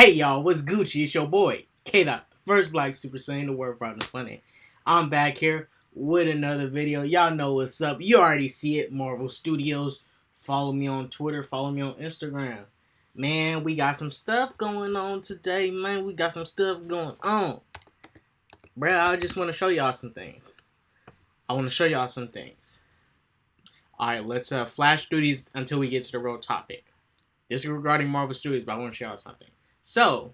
Hey y'all, what's Gucci? It's your boy, K-Dot, first black Super Saiyan in the world from the planet. I'm back here with another video. Y'all know what's up. You already see it, Marvel Studios. Follow me on Twitter, follow me on Instagram. Man, we got some stuff going on today, man. We got some stuff going on. Bruh, I just want to show y'all some things. Alright, let's flash through these until we get to the real topic. This is regarding Marvel Studios, but I want to show y'all something. So,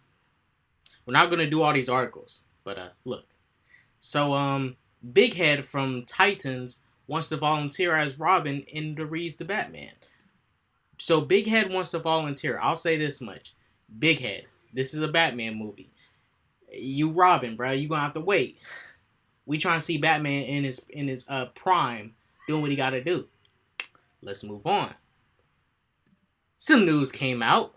we're not going to do all these articles, but look. So, Big Head from Titans wants to volunteer as Robin in the Reed's the Batman. So, Big Head wants to volunteer. I'll say this much. Big Head, this is a Batman movie. You Robin, bro. You going to have to wait. We trying to see Batman in his prime doing what he got to do. Let's move on. Some news came out.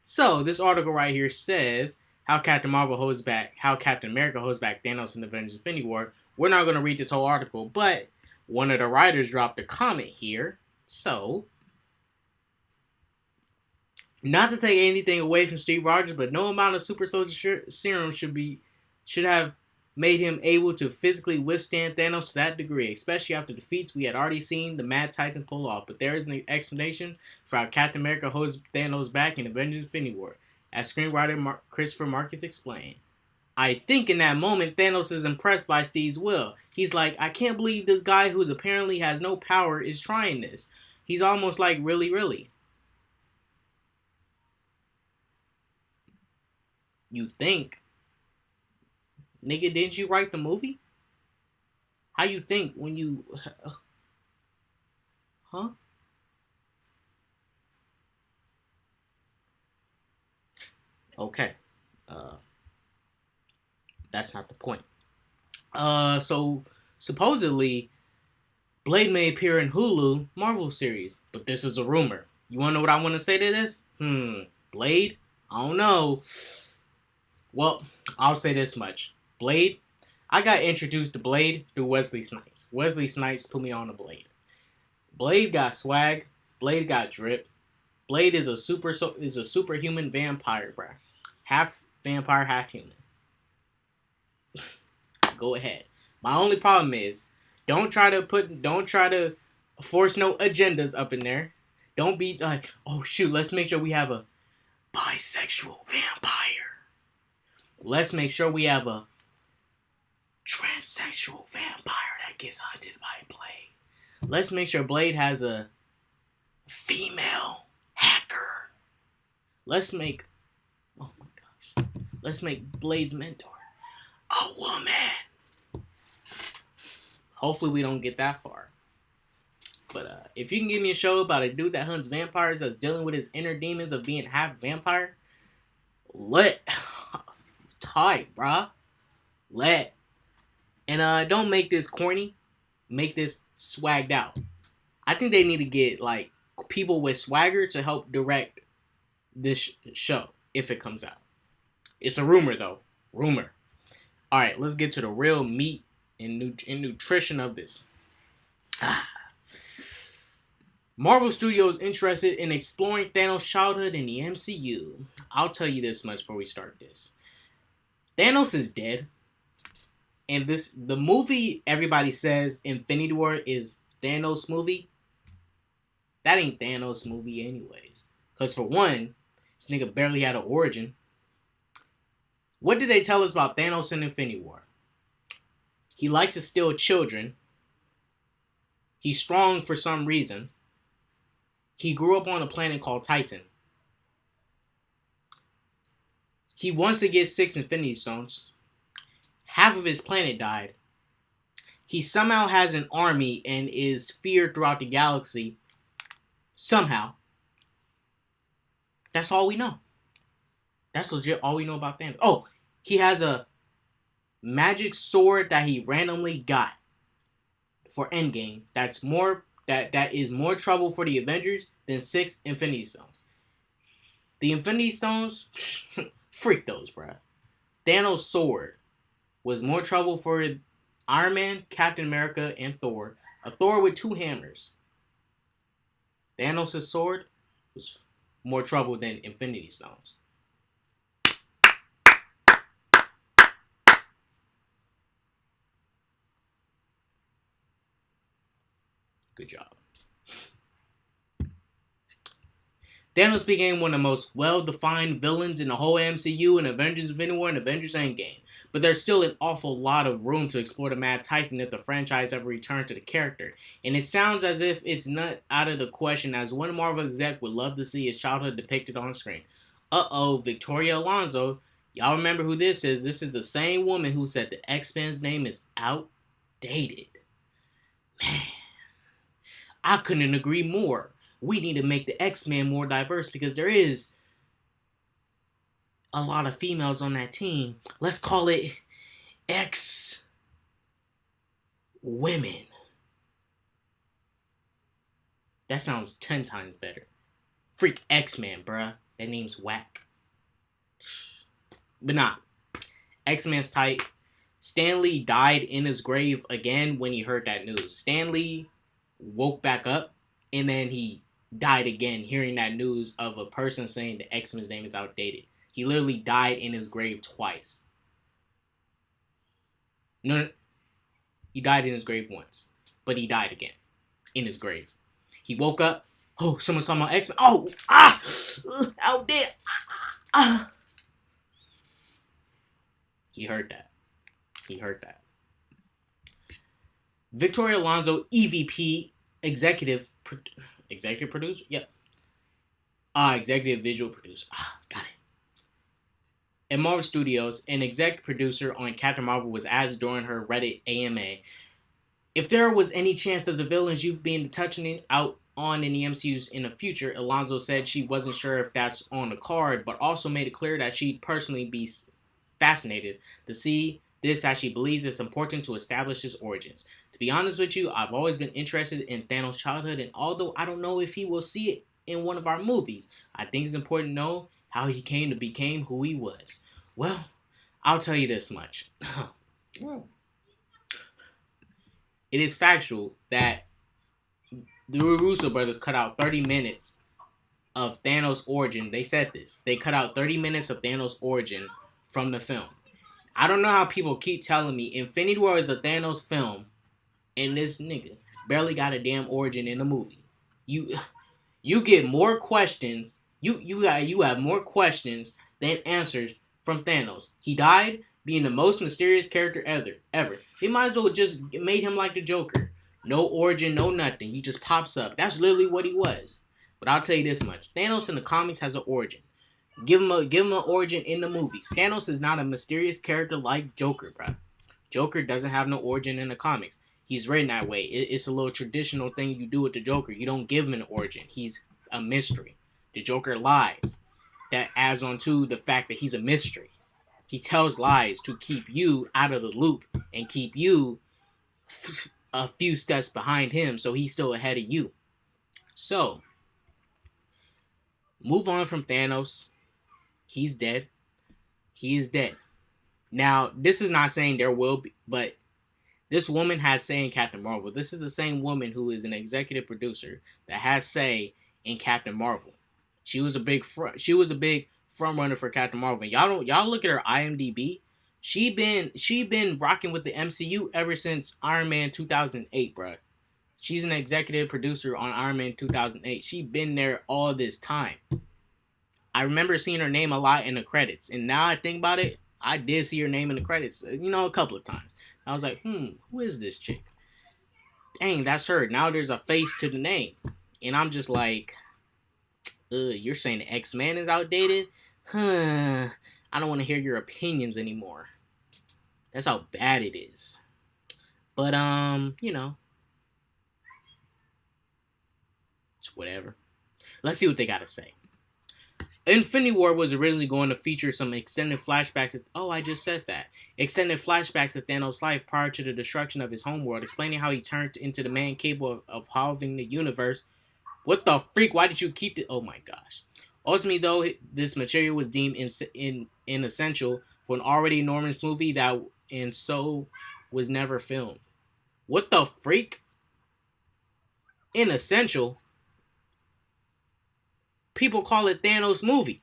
So, this article right here says how Captain America holds back Thanos in Avengers Infinity War. We're not going to read this whole article, but one of the writers dropped a comment here. So, not to take anything away from Steve Rogers, but no amount of super soldier serum should have made him able to physically withstand Thanos to that degree, especially after defeats we had already seen the Mad Titan pull off. But there is an explanation for how Captain America holds Thanos back in Avengers Infinity War, as screenwriter Christopher Marcus explained. I think in that moment, Thanos is impressed by Steve's will. He's like, I can't believe this guy who apparently has no power is trying this. He's almost like, really? You think? Nigga, didn't you write the movie? How you think when you... Huh? Okay. That's not the point. So, supposedly, Blade may appear in Hulu Marvel series, but this is a rumor. You wanna know what I want to say to this? Blade? I don't know. Well, I'll say this much. Blade, I got introduced to Blade through Wesley Snipes. Wesley Snipes put me on to Blade. Blade got swag. Blade got drip. Blade is a superhuman vampire, bruh. Half vampire, half human. Go ahead. My only problem is, don't try to force no agendas up in there. Don't be like, oh shoot, let's make sure we have a bisexual vampire. Let's make sure we have a transsexual vampire that gets hunted by Blade. Let's make sure Blade has a female hacker. Let's make Blade's mentor a woman. Hopefully we don't get that far. But if you can give me a show about a dude that hunts vampires that's dealing with his inner demons of being half vampire, tight, bruh. And don't make this corny. Make this swagged out. I think they need to get like people with swagger to help direct this show if it comes out. It's a rumor though. Rumor. Alright, let's get to the real meat and nutrition of this. Marvel Studios interested in exploring Thanos' childhood in the MCU. I'll tell you this much before we start this. Thanos is dead. And the movie everybody says Infinity War is Thanos' movie. That ain't Thanos' movie anyways. Because for one, this nigga barely had an origin. What did they tell us about Thanos in Infinity War? He likes to steal children. He's strong for some reason. He grew up on a planet called Titan. He wants to get 6 Infinity Stones. Half of his planet died. He somehow has an army and is feared throughout the galaxy. Somehow. That's all we know. That's legit all we know about Thanos. Oh, he has a magic sword that he randomly got for Endgame. That is more trouble for the Avengers than 6 Infinity Stones. The Infinity Stones, freak those, bruh. Thanos' sword was more trouble for Iron Man, Captain America, and Thor. A Thor with 2 hammers. Thanos' sword was more trouble than Infinity Stones. Good job. Thanos became one of the most well-defined villains in the whole MCU in Avengers Infinity War and Avengers Endgame. But there's still an awful lot of room to explore the Mad Titan if the franchise ever returned to the character. And it sounds as if it's not out of the question, as one Marvel exec would love to see his childhood depicted on screen. Victoria Alonso. Y'all remember who this is? This is the same woman who said the X-Men's name is outdated. Man, I couldn't agree more. We need to make the X-Men more diverse because there is a lot of females on that team. Let's call it X-Women. That sounds 10 times better. Freak X-Men, bruh. That name's whack. But nah. X-Men's tight. Stan Lee died in his grave again when he heard that news. Stan Lee woke back up and then he died again hearing that news of a person saying the X-Men's name is outdated. He literally died in his grave twice. No, he died in his grave once, but he died again in his grave. He woke up. Oh, someone saw my X-Men. Oh, outdated. He heard that. Victoria Alonso, EVP, executive producer? Yep. Executive visual producer. Got it. At Marvel Studios, an executive producer on Captain Marvel was asked during her Reddit AMA if there was any chance that the villains you've been touching out on in the MCU's in the future. Alonso said she wasn't sure if that's on the card, but also made it clear that she'd personally be fascinated to see this, as she believes it's important to establish his origins. To be honest with you, I've always been interested in Thanos' childhood, and although I don't know if he will see it in one of our movies, I think it's important to know how he came to become who he was. Well, I'll tell you this much. It is factual that the Russo brothers cut out 30 minutes of Thanos' origin. They said this. They cut out 30 minutes of Thanos' origin from the film. I don't know how people keep telling me Infinity War is a Thanos film and this nigga barely got a damn origin in the movie. You get more questions. You have more questions than answers from Thanos. He died being the most mysterious character ever. They might as well just made him like the Joker. No origin, no nothing. He just pops up. That's literally what he was. But I'll tell you this much. Thanos in the comics has an origin. Give him an origin in the movies. Thanos is not a mysterious character like Joker, bro. Joker doesn't have no origin in the comics. He's written that way. It's a little traditional thing you do with the Joker. You don't give him an origin. He's a mystery. The Joker lies. That adds on to the fact that he's a mystery. He tells lies to keep you out of the loop and keep you a few steps behind him, so he's still ahead of you. So, move on from Thanos. He's dead. He is dead. Now, this is not saying there will be, but this woman has say in Captain Marvel. This is the same woman who is an executive producer that has say in Captain Marvel. She was a big front runner for Captain Marvel. Y'all look at her IMDb. She been rocking with the MCU ever since Iron Man 2008, bro. She's an executive producer on Iron Man 2008. She been there all this time. I remember seeing her name a lot in the credits, and now I think about it, I did see her name in the credits, a couple of times. I was like, who is this chick? Dang, that's her. Now there's a face to the name, and I'm just like, you're saying the X-Men is outdated? I don't want to hear your opinions anymore. That's how bad it is. But, it's whatever. Let's see what they got to say. Infinity War was originally going to feature some extended flashbacks. I just said that. Extended flashbacks of Thanos' life prior to the destruction of his homeworld, explaining how he turned into the man capable of halving the universe. What the freak? Why did you keep it? Oh my gosh. Ultimately, though, this material was deemed inessential for an already enormous movie that and so was never filmed. What the freak? Inessential? People call it Thanos movie.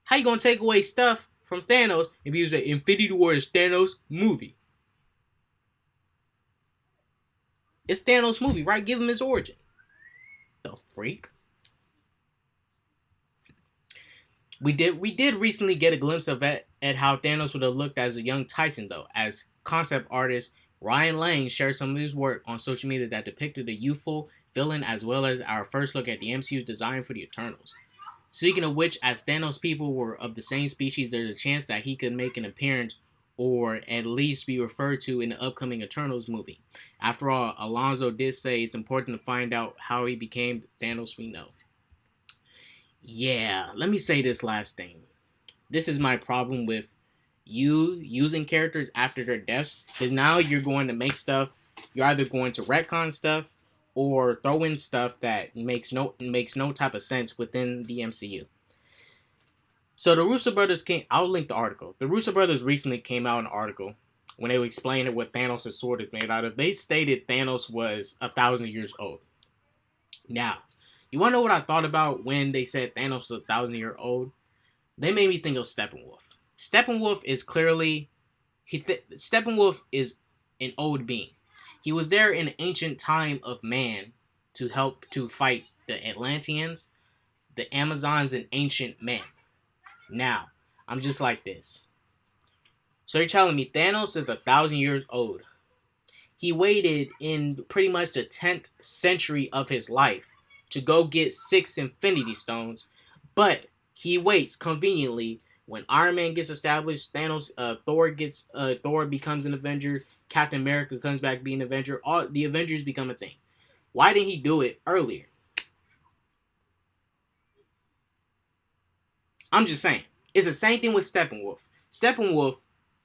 How you gonna take away stuff from Thanos if you say Infinity War is Thanos movie? It's Thanos' movie, right? Give him his origin. The freak. We did recently get a glimpse of at how Thanos would have looked as a young Titan, though, as concept artist Ryan Lang shared some of his work on social media that depicted a youthful villain, as well as our first look at the MCU's design for the Eternals. Speaking of which, as Thanos' people were of the same species, there's a chance that he could make an appearance or at least be referred to in the upcoming Eternals movie. After all, Alonso did say it's important to find out how he became the Thanos we know. Yeah, let me say this last thing. This is my problem with you using characters after their deaths, because now you're going to make stuff. You're either going to retcon stuff or throw in stuff that makes no type of sense within the MCU. So the Russo brothers came. I'll link the article. The Russo brothers recently came out an article when they were explaining what Thanos' sword is made out of. They stated Thanos was 1,000 years old. Now, you want to know what I thought about when they said Thanos was 1,000 year old? They made me think of Steppenwolf. Steppenwolf is clearly Steppenwolf is an old being. He was there in the ancient time of man to help to fight the Atlanteans, the Amazons, and ancient men. Now, I'm just like this. So you're telling me Thanos is 1,000 years old. He waited in pretty much the 10th century of his life to go get 6 Infinity Stones, but he waits conveniently when Iron Man gets established, Thor becomes an Avenger, Captain America comes back being an Avenger, all the Avengers become a thing. Why didn't he do it earlier? I'm just saying. It's the same thing with Steppenwolf. Steppenwolf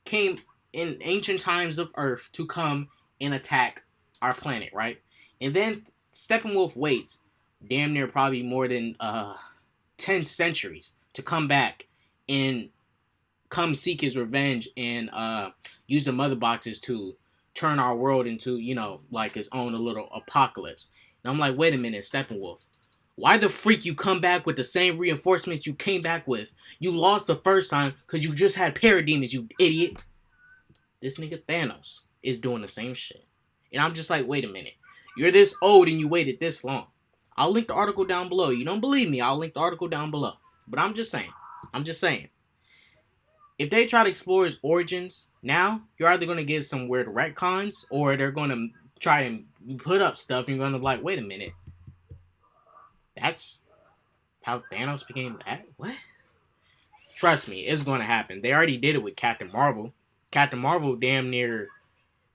came in ancient times of Earth to come and attack our planet, right? And then Steppenwolf waits damn near probably more than 10 centuries to come back and come seek his revenge and use the mother boxes to turn our world into, like his own little apocalypse. And I'm like, wait a minute, Steppenwolf. Why the freak you come back with the same reinforcements you came back with? You lost the first time because you just had parademons, you idiot. This nigga Thanos is doing the same shit. And I'm just like, wait a minute. You're this old and you waited this long. I'll link the article down below. You don't believe me, I'll link the article down below. But I'm just saying. If they try to explore his origins now, you're either going to get some weird retcons or they're going to try and put up stuff and you're going to be like, wait a minute. That's how Thanos became that? What? Trust me, it's going to happen. They already did it with Captain Marvel. Captain Marvel damn near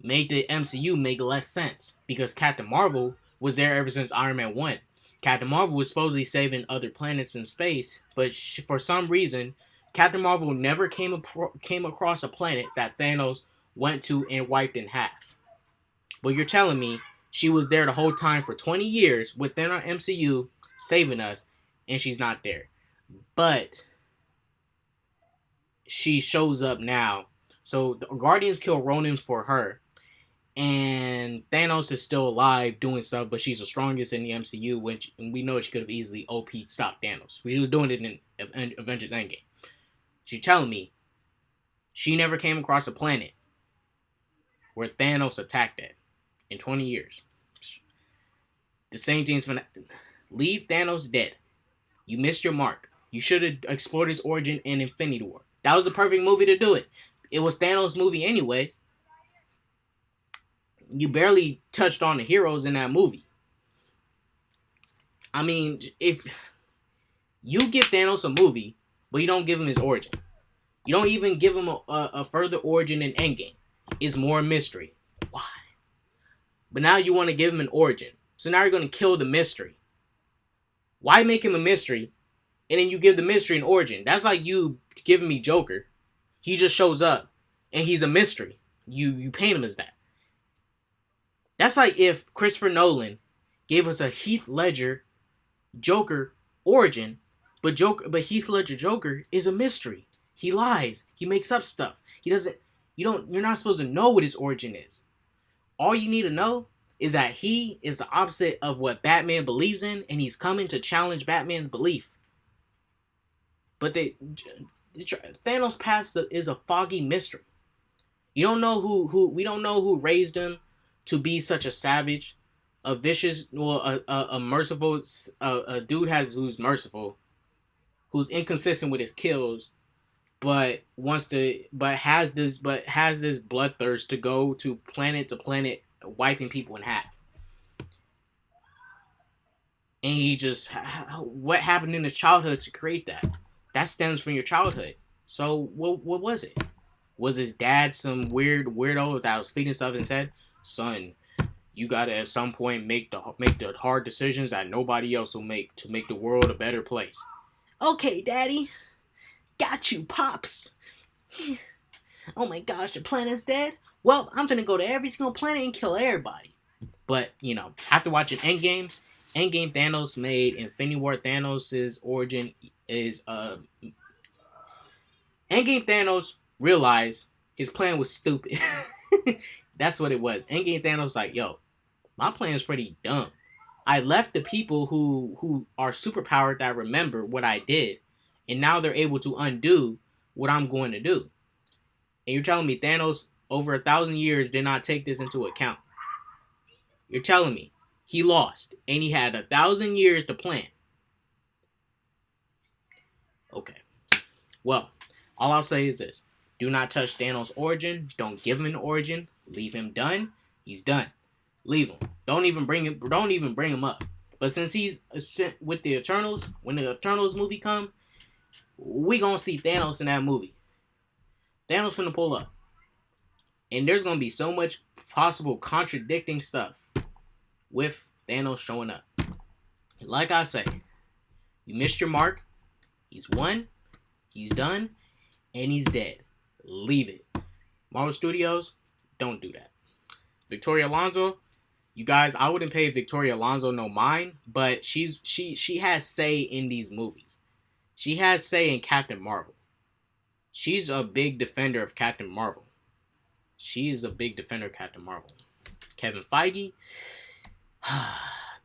made the MCU make less sense because Captain Marvel was there ever since Iron Man 1. Captain Marvel was supposedly saving other planets in space, but for some reason, Captain Marvel never came across a planet that Thanos went to and wiped in half. But you're telling me she was there the whole time for 20 years within our MCU saving us, and she's not there. But she shows up now. So the Guardians kill Ronan for her. And Thanos is still alive doing stuff, but she's the strongest in the MCU, and we know she could have easily OP'd stopped Thanos. She was doing it in Avengers Endgame. She's telling me she never came across a planet where Thanos attacked at in 20 years. The same thing's gonna leave Thanos dead. You missed your mark. You should have explored his origin in Infinity War. That was the perfect movie to do it. It was Thanos' movie anyways. You barely touched on the heroes in that movie. I mean, if you give Thanos a movie, but you don't give him his origin. You don't even give him a further origin in Endgame. It's more mystery. Why? But now you want to give him an origin. So now you're going to kill the mystery. Why make him a mystery, and then you give the mystery an origin? That's like you giving me Joker. He just shows up, and he's a mystery. You paint him as that. That's like if Christopher Nolan gave us a Heath Ledger Joker origin, but Heath Ledger Joker is a mystery. He lies. He makes up stuff. You're not supposed to know what his origin is. All you need to know is that he is the opposite of what Batman believes in, and he's coming to challenge Batman's belief. But Thanos' past is a foggy mystery. You don't know who we don't know who raised him, to be such a savage, a vicious, or a merciful, a dude who's merciful, who's inconsistent with his kills, but has this bloodthirst to go to planet, wiping people in half. And he just, what happened in his childhood to create that? That stems from your childhood. So what was it? Was his dad some weirdo that was feeding stuff and said, "Son, you gotta at some point make the hard decisions that nobody else will make to make the world a better place." Okay, Daddy, got you, pops. Oh my gosh, the planet's dead. Well, I'm gonna go to every single planet and kill everybody. But after watching Endgame Thanos made Infinity War. Thanos' origin is Endgame Thanos realized his plan was stupid. That's what it was. Endgame Thanos like, yo, my plan is pretty dumb. I left the people who are superpowered that remember what I did, and now they're able to undo what I'm going to do. And you're telling me Thanos, over 1,000 years, did not take this into account? You're telling me he lost, and he had 1,000 years to plan? Okay. Well, all I'll say is this. Do not touch Thanos' origin. Don't give him an origin. Leave him done. He's done. Leave him. Don't even bring him up. But since he's with the Eternals, when the Eternals movie come, we gonna see Thanos in that movie. Thanos finna pull up. And there's gonna be so much possible contradicting stuff with Thanos showing up. Like I say, you missed your mark. He's won. He's done. And he's dead. Leave it. Marvel Studios, don't do that. Victoria Alonso, you guys, I wouldn't pay Victoria Alonso no mind, but she has say in these movies. She has say in Captain Marvel. She's a big defender of Captain Marvel. She is a big defender of Captain Marvel. Kevin Feige,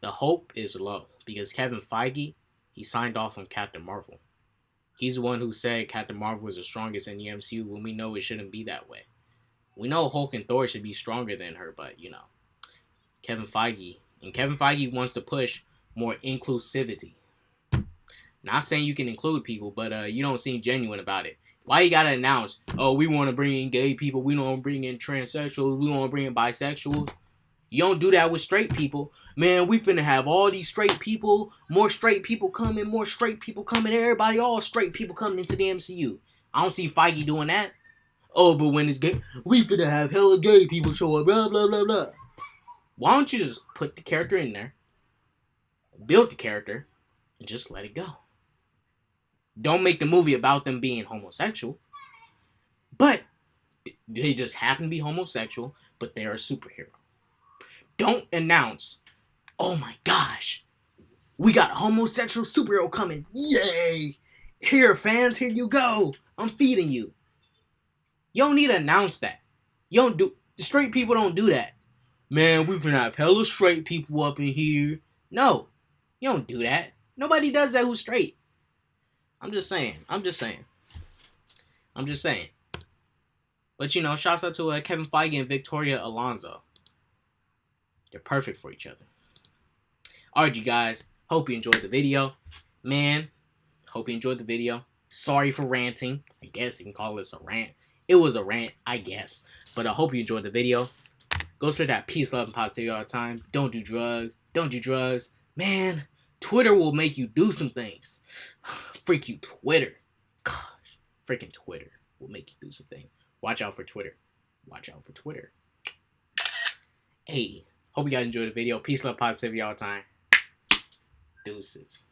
the hope is low because Kevin Feige, he signed off on Captain Marvel. He's the one who said Captain Marvel was the strongest in the MCU when we know it shouldn't be that way. We know Hulk and Thor should be stronger than her, but Kevin Feige wants to push more inclusivity. Not saying you can include people, but you don't seem genuine about it. Why you gotta announce, oh, we want to bring in gay people, we don't bring in transsexuals, we want to bring in bisexuals? You don't do that with straight people. Man, we finna have all these straight people, more straight people coming, everybody, all straight people coming into the MCU. I don't see Feige doing that. Oh, but when it's gay, we finna have hella gay people show up, blah, blah, blah, blah. Why don't you just put the character in there, build the character, and just let it go? Don't make the movie about them being homosexual. But they just happen to be homosexual, but they're a superhero. Don't announce, oh my gosh, we got a homosexual superhero coming. Yay! Here, fans, here you go. I'm feeding you. You don't need to announce that. Straight people don't do that. Man, we're gonna have hella straight people up in here. No, you don't do that. Nobody does that who's straight. I'm just saying. But shouts out to Kevin Feige and Victoria Alonso. They're perfect for each other. Alright, you guys. Hope you enjoyed the video. Man, hope you enjoyed the video. Sorry for ranting. I guess you can call this a rant. It was a rant, I guess. But I hope you enjoyed the video. Go straight that peace, love, and positivity all the time. Don't do drugs. Man, Twitter will make you do some things. Freak you, Twitter. Gosh, freaking Twitter will make you do some things. Watch out for Twitter. Hey, hope you guys enjoyed the video. Peace, love, positivity all the time. Deuces.